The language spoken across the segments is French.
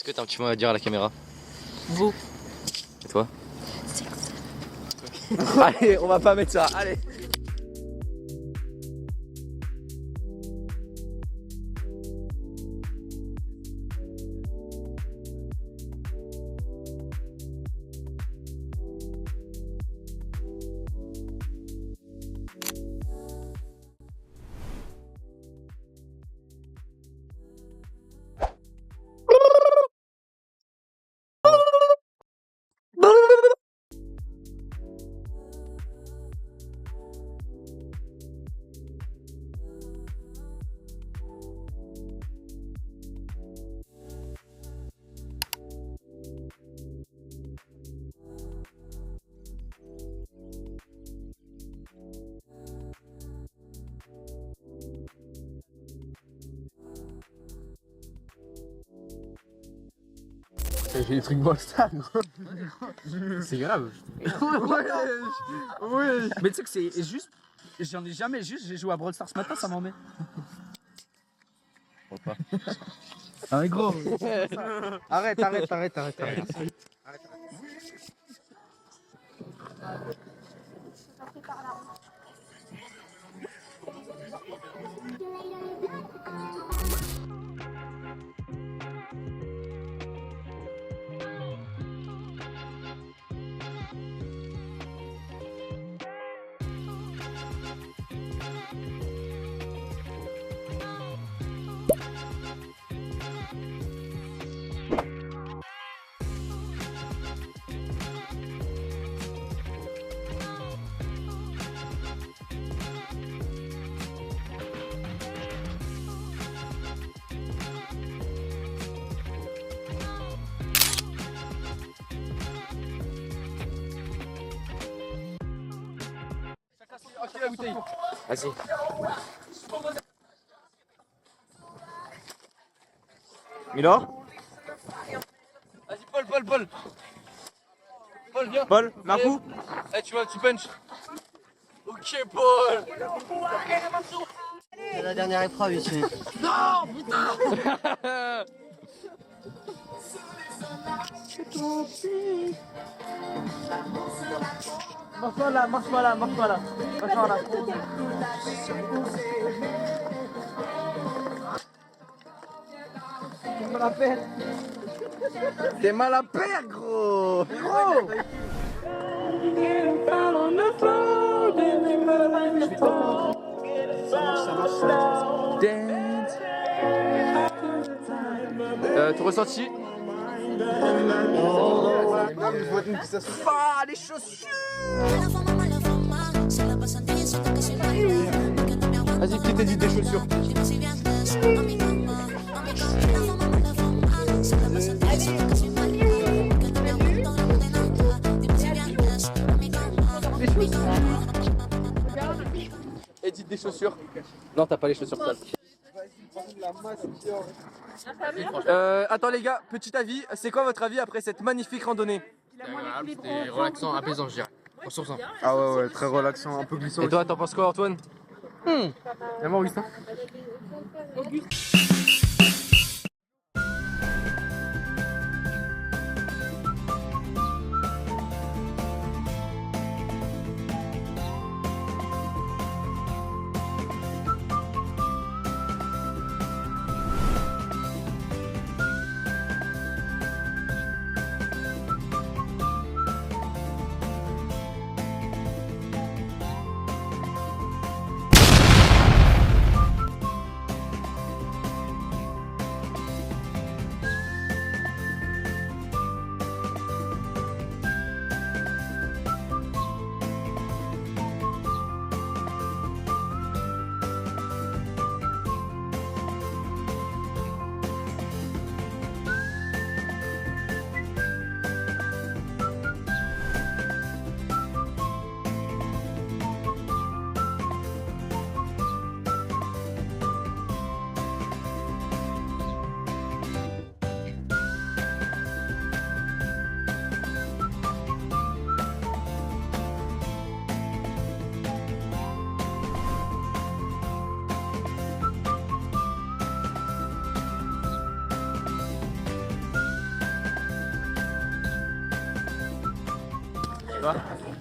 que t'as un petit mot à dire à la caméra? Vous. Et toi? Allez, on va pas mettre ça, allez. J'ai des trucs Bolstar, gros. C'est grave. Ouais. Mais tu sais que c'est juste. J'en ai jamais juste. J'ai joué à Brawl Stars ce matin, ça m'en met. Ah, mais gros. Arrête. Vas-y. Milo? Vas-y, Paul. Paul, viens. Paul, Marcou? Eh, tu punch. Ok, Paul. C'est la dernière épreuve ici. Marche-moi là. T'es mal à perdre, gros! Gros! Ton ressenti? Ah, les chaussures! Vas-y, petite hésite des chaussures. Édite des chaussures. Non, t'as pas les chaussures sales. Attends les gars, petit avis, c'est quoi votre avis après cette magnifique randonnée? C'était relaxant, apaisant, je dirais. Ressourçant. Ah ouais, très relaxant, un peu glissant. Et toi, t'en penses quoi Antoine? Viens voir Augustin.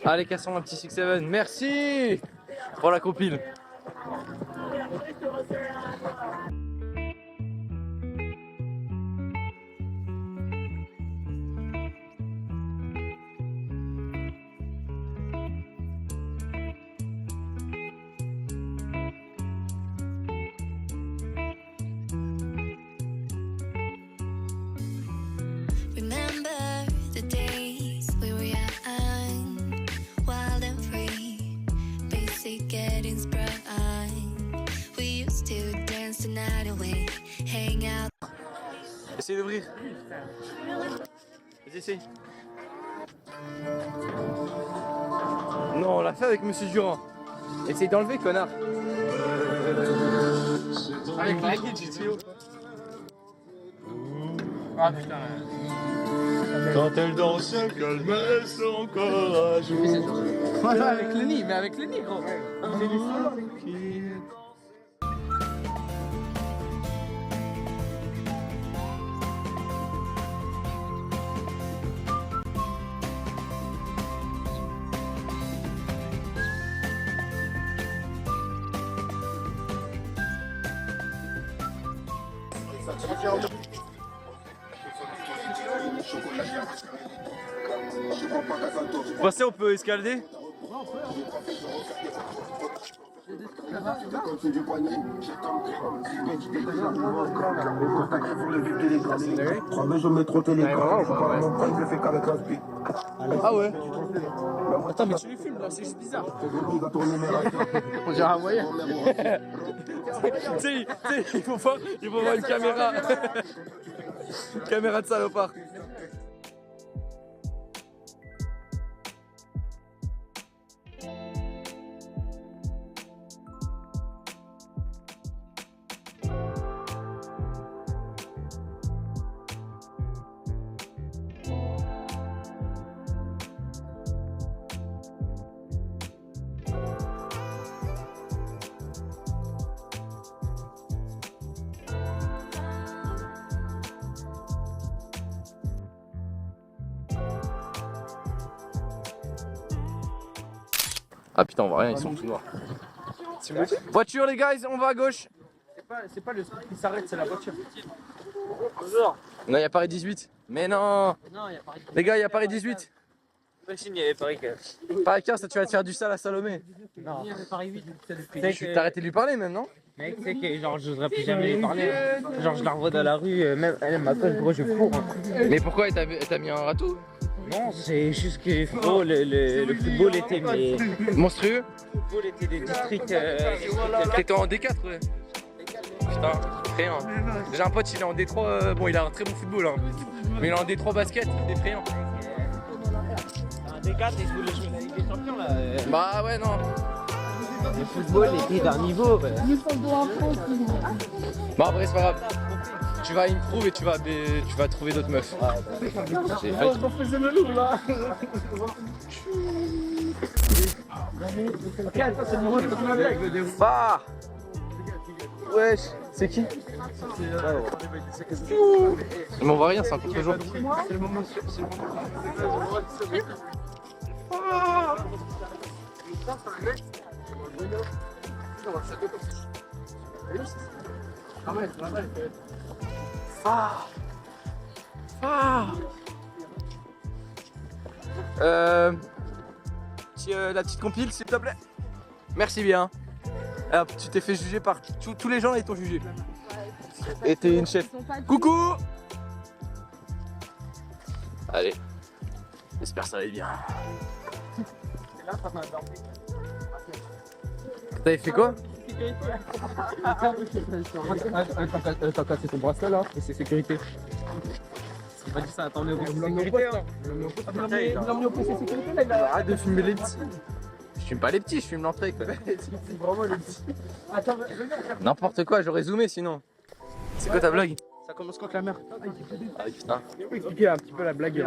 Allez, cassons un petit 6-7. Merci pour la compile. Remember the days we were young, wild and free, basic getting sprung. We used to dance the night away, hang out. Essayez d'ouvrir. Vas-y, essaye. Non, on l'a fait avec Monsieur Durand. Essaye d'enlever, connard. Avec la guide, j'ai tué. Ah putain. Quand elle danse, qu'elle met son corps à jouer. Voilà, avec le nid, mais avec le nid, gros. Vous pensez on peut escalader? Je mets trop télécran, je le fais qu'avec un speed. Ah ouais. Attends, mais tu les filmes là, c'est juste bizarre. Il va tourner mes rêves. On dirait un voyage. Tu sais, il faut voir une caméra. Caméra de salopard. Ah putain, on voit rien, ils sont tout noirs. Voiture les gars, on va à gauche. C'est pas le truc qui s'arrête, c'est la voiture. Non, il y a Paris 18. Mais non. Non, il y a Paris. Les gars, il y a Paris 18. Imagine, il y avait Paris 15. Paris 15, ça tu vas te faire du sale à Salomé. Non, il y avait Paris 8. T'as arrêté de lui parler même, non? Mec, tu sais que genre, je n'oserais plus jamais lui parler. Genre, je la revois dans la rue, même elle m'appelle, pourquoi je cours. Mais pourquoi elle t'a mis un ratou? Non, c'est juste que le football était Monstrueux. Le football était des districts. T'étais en D4, ouais. Putain, effrayant. Déjà un pote, il est en D3, bon il a un très bon football, hein. Mais il est en D3 basket, effrayant. Un D4, ils voulaient jouer la Ligue des Champions là. Bah ouais, non. Le football était d'un niveau. Bon après c'est pas grave. Tu vas improve et tu vas trouver d'autres meufs. C'est Ah wesh, c'est qui? Mais on voit rien, c'est un contre-jour. La petite compile s'il te plaît. Merci bien. Alors, tu t'es fait juger par tous les gens là, ils t'ont jugé. Et t'es une chef. Coucou. Allez. J'espère que ça va bien. T'avais fait quoi? T'as cassé ton bracelet là, et c'est sécurité. C'est pas dit ça, attendez au sécurité. Arrête de filmer les petits. Je filme pas les petits, je filme l'entrée. Vraiment les petits. N'importe quoi, j'aurais zoomé sinon. C'est quoi ta blague? Ça commence quand Clameur. Ah putain. Je peux expliquer un petit peu la blague.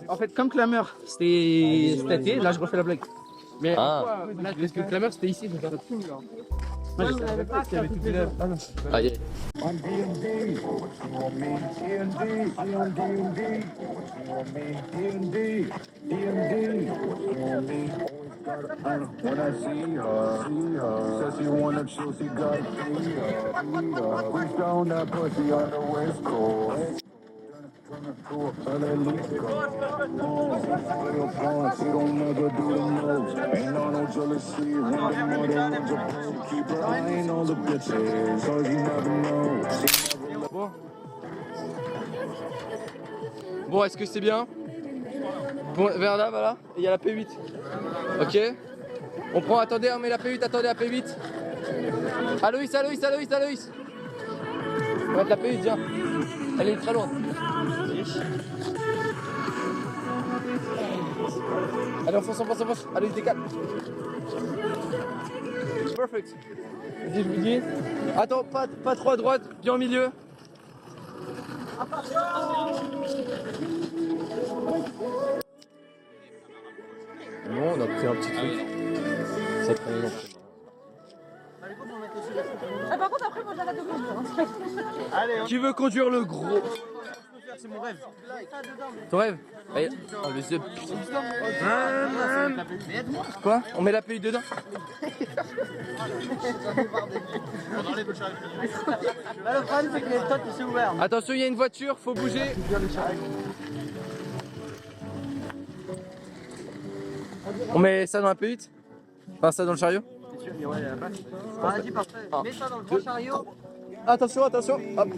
En fait, comme Clameur, c'était cet été, là je refais la blague. Mais pourquoi là, parce que Clameur c'était ici. Donc... Moi je savais pas qu'il y avait toutes les lèvres. Aïe. I'm D&D. What you want me? D&D. I'm on D&D. What you want me? D&D. D&D. What you want me? Always gotta when I see her. Says she wanna chill, she gotta see her. Push down that pussy on the west coast. She don't never do the most. Ain't on no jealousy. When the mother runs a pro, keep her eyeing all the bitches. Cause you never know. Bon. Bon, est-ce que c'est bien? Bon, vers là, voilà. Il y a la P8. Ok. On prend, attendez, on met la P8, attendez, la P8. Aloïs. On va mettre la P8, viens. Elle est très loin. Allez, on fonce. Aloïs, décale. Perfect. Vas-y, je vous dis. Attends, pas trop à droite, bien au milieu. Bon, on a pris un petit truc. Ça prend longtemps. Ah, par contre, après, moi j'arrête de conduire. Qui veut conduire le gros? C'est mon rêve. Ton rêve? Allez, oh, le zep. Quoi? On met la P8 dedans? Le problème, c'est que les toits sont ouverts. Attention, il y a une voiture, faut bouger. On met ça dans la P8? Enfin, ça dans le chariot? Vas-y, parfait. Mets ça dans le grand chariot. Attention. Hop.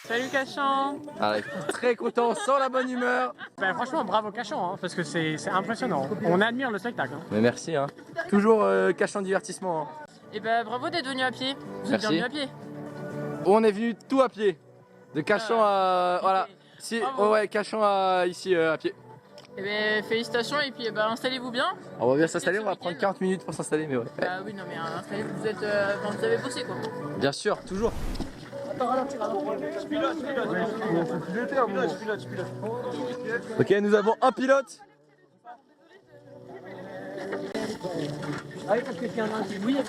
Salut Cachan. Allez, très content, sans la bonne humeur. Ben, franchement, bravo Cachan, hein, parce que c'est impressionnant. On admire le spectacle. Hein. Mais merci, hein. Toujours cachant divertissement. Hein. Et ben bravo d'être venu à pied. Vous êtes bien Merci. venu à pied. On est venu tout à pied. De Cachan à... Voilà. Si, Bravo. ouais, Cachan à ici à pied. Et ben félicitations et puis ben, installez-vous bien. On va bien s'installer, on va prendre 40 minutes pour s'installer, mais ouais. Bah oui non mais installez-vous, vous êtes enfin, vous avez bossé quoi. Bien sûr, toujours. Ok, nous avons un pilote. Ah oui, parce que s'il y en a un qui bouille.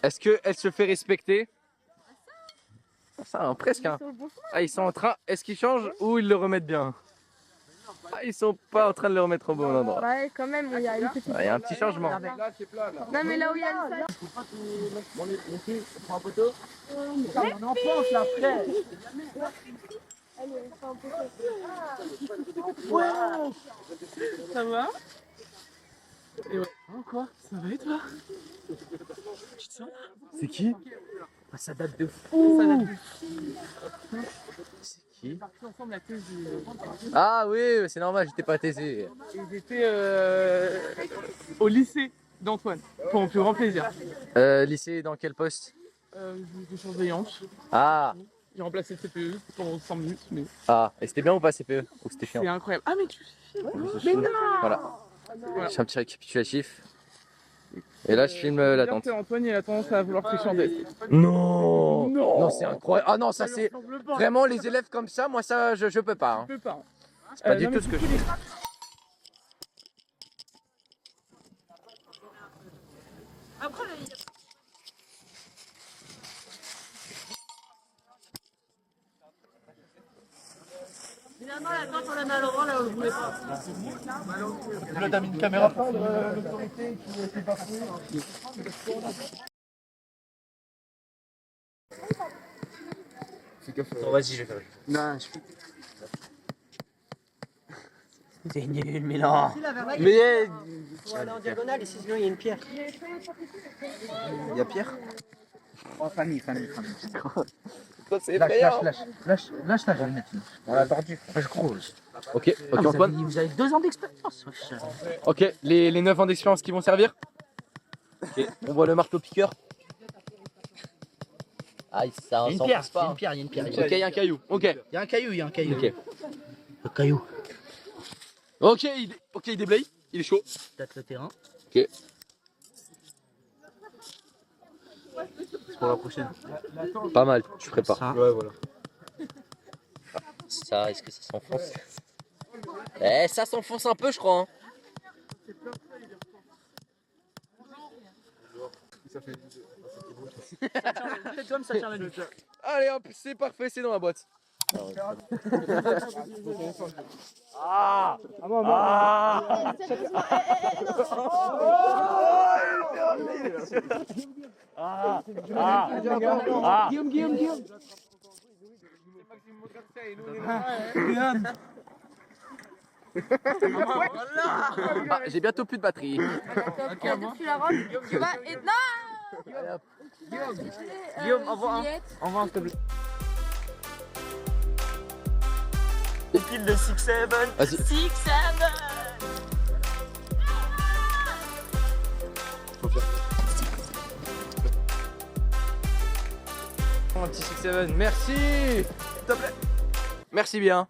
Est-ce qu'elle se fait respecter? Ça, hein, presque. Hein. Ah, ils sont en train. Est-ce qu'ils changent ou ils le remettent bien? Ah, ils sont pas en train de le remettre au bon endroit. Ouais, quand même, il y a une petite. Il y a un petit changement. Non, mais là où il y a le sol. On prend un poteau. On en pense là, frère. Ça va? Quoi? Ça va et toi? C'est qui? Ça date de fou. C'est qui? Ensemble, la thèse Ah oui, c'est normal, j'étais pas taisé. Ils étaient au lycée d'Antoine, pour mon plus grand plaisir. Lycée dans quel poste? De surveillance. Ah, J'ai remplacé le CPE pendant 100 minutes, mais ah, et c'était bien ou pas CPE? Ou c'était c'est chiant? incroyable. Ah, mais tu Mais non! Voilà. Je fais un petit récapitulatif. Et là, je filme l'attente. Antoine, il a tendance à vouloir tricher en DST. Non! Non, c'est incroyable. Ah non, ça c'est. Vraiment, les élèves comme ça, moi ça, je peux pas. Hein. Je peux pas. C'est pas du non, mais tout ce que du je coup, fais. Après finalement la tente on la met à l'endroit là où je voulais pas. Là, t'as mis une caméra. Non, vas-y, je vais faire. Non, je peux. C'est nul, mais non. Mais. On va aller en diagonale et sinon il y a une pierre. Il y a Pierre? Oh, famille. C'est effrayant. Lâche, je vais le mettre. On l'a tordu. Je crouse. Ok, Antoine. Vous avez 2 ans d'expérience. Ok, les 9 ans d'expérience qui vont servir. Ok, on voit le marteau piqueur. Ah, ça Il y a une s'en pierre, passe pas. il y a une pierre. Ok, il y a un caillou. Ok. Il y a un caillou. Ok. Le caillou. Ok, il déblaye. Il est chaud. Peut-être le terrain. Ok. pour la prochaine. Pas mal, tu prépares. Ouais, voilà. Ça, est-ce que ça s'enfonce? Eh, ça s'enfonce un peu, je crois. Hein. Comme ça, Charles. Allez hop, c'est parfait, c'est dans la boîte. Guillaume. Ah, j'ai bientôt plus de batterie. Tu la rentres, tu vas et non. Guillaume, envoie un s'il te plaît. Les piles de 6-7. Vas-y. 6, 7. Un petit 6-7, merci. S'il te plaît. Merci bien.